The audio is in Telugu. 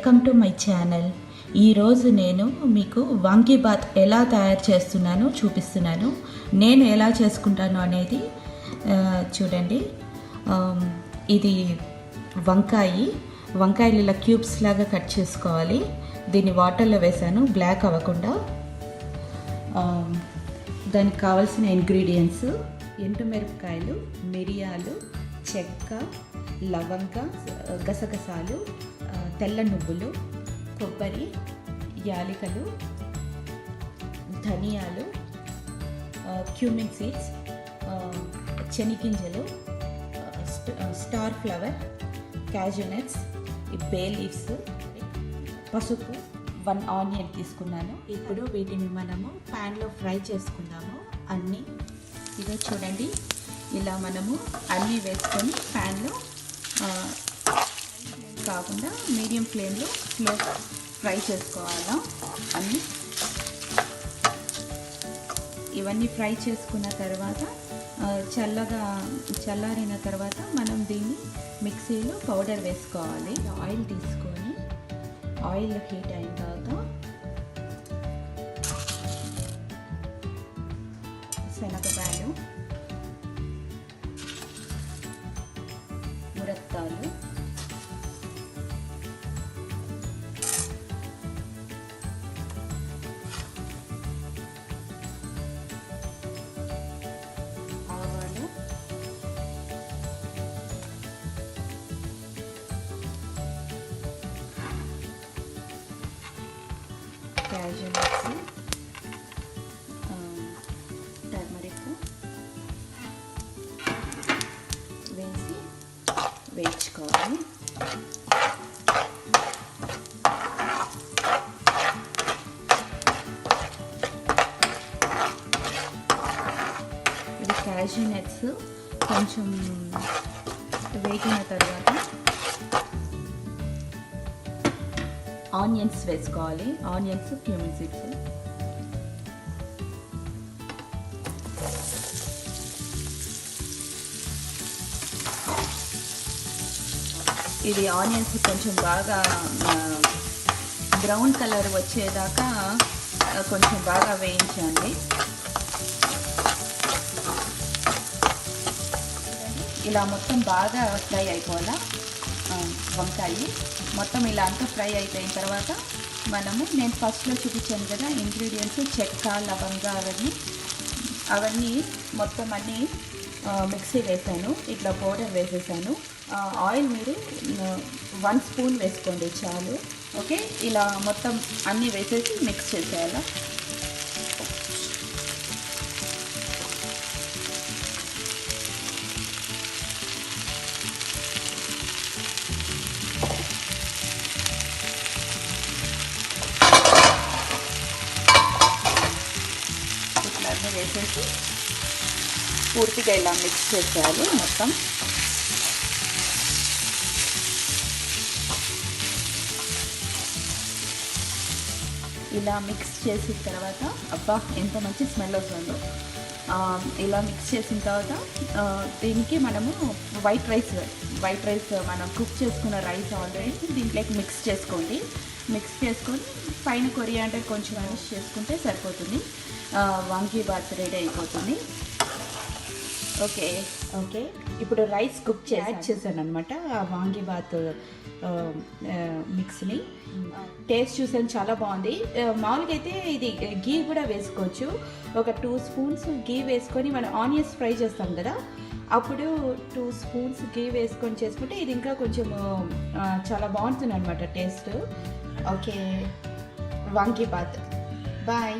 Welcome to my channel. ఈరోజు నేను మీకు వాంగి బాత్ ఎలా తయారు చేస్తున్నానో చూపిస్తున్నాను. నేను ఎలా చేసుకుంటాను అనేది చూడండి. ఇది వంకాయలు ఇలా క్యూబ్స్ లాగా కట్ చేసుకోవాలి. దీన్ని వాటర్లో వేసాను బ్లాక్ అవ్వకుండా. దానికి కావాల్సిన ఇంగ్రీడియంట్స్ ఎండుమిరపకాయలు, మిరియాలు, చెక్క, లవంగ, గసగసాలు, తెల్ల నువ్వులు, కొబ్బరి, యాలకులు, ధనియాలు, క్యూమిన్ సీడ్స్, శనగింజలు, star flower, cashew nuts, bay leaves, పసుపు, 1 ఆనియన్ తీసుకున్నాను. ఇప్పుడు వీటిని మనము ప్యాన్లో ఫ్రై చేసుకుందాము. అన్నీ ఇదో చూడండి, ఇలా మనము అన్నీ వేసుకొని ప్యాన్లో కాకుండా మీడియం ఫ్లేమ్లో స్లో ఫ్రై చేసుకోవాలా. అన్నీ ఇవన్నీ ఫ్రై చేసుకున్న తర్వాత చల్లారిన తర్వాత మనం దీన్ని మిక్సీలో పౌడర్ వేసుకోవాలి. ఆయిల్ తీసుకొని ఆయిల్ హీట్ అయిన తర్వాత శనగపాయలు, మురక్కాలు, ఆవాలు, క్యాజూ నట్స్, టర్మరిక్ వేసి వేయించుకోవాలి. ఇది క్యాజూ నట్స్ కొంచెం వేగిన తర్వాత ఆనియన్స్ వేసుకోవాలి. ఆనియన్స్, క్యూమిన్ సీడ్స్, ఇది ఆనియన్స్ కొంచెం బాగా బ్రౌన్ కలర్ వచ్చేదాకా కొంచెం బాగా వేయించండి. ఇలా మొత్తం బాగా ఫ్రై అయిపోవాలా. వంకాయ మొత్తం ఇలా అంతా ఫ్రై అయిపోయిన తర్వాత నేను ఫస్ట్లో చూపించాను కదా ఇంగ్రీడియంట్స్, చెక్క, లవంగ, అవన్నీ మొత్తం అన్నీ మిక్సీ వేసాను. ఇట్లా పౌడర్ వేసేసాను. ఆయిల్ మీరు 1 స్పూన్ వేసుకోండి చాలు. ఓకే, ఇలా మొత్తం అన్నీ వేసేసి మిక్స్ చేసేయాలి. ఇట్లా అన్నీ వేసేసి పూర్తిగా ఇలా మిక్స్ చేసేయాలి మొత్తం. ఇలా మిక్స్ చేసిన తర్వాత అబ్బా ఎంత మంచి స్మెల్ వస్తుందో. ఇలా మిక్స్ చేసిన తర్వాత దీనికి మనము వైట్ రైస్ మనం కుక్ చేసుకున్న రైస్ ఆల్రెడీ దీంట్లోకి మిక్స్ చేసుకోండి. మిక్స్ చేసుకొని పైన కొరియాండర్ కొంచెం యూస్ చేసుకుంటే సరిపోతుంది. వాంగి బాత్ రెడీ అయిపోతుంది. ఓకే ఇప్పుడు రైస్ కుక్ యాడ్ చేశాను అనమాట. ఆ వాంగి బాత్ మిక్స్ని టేస్ట్ చూసాను, చాలా బాగుంది. మామూలుగా అయితే ఇది గీ కూడా వేసుకోవచ్చు. ఒక 2 స్పూన్స్ గీ వేసుకొని మనం ఆనియన్స్ ఫ్రై చేస్తాం కదా, అప్పుడు 2 స్పూన్స్ గీ వేసుకొని చేసుకుంటే ఇది ఇంకా కొంచెం చాలా బాగుంటుంది అనమాట taste. Okay, vangi bath. Bye.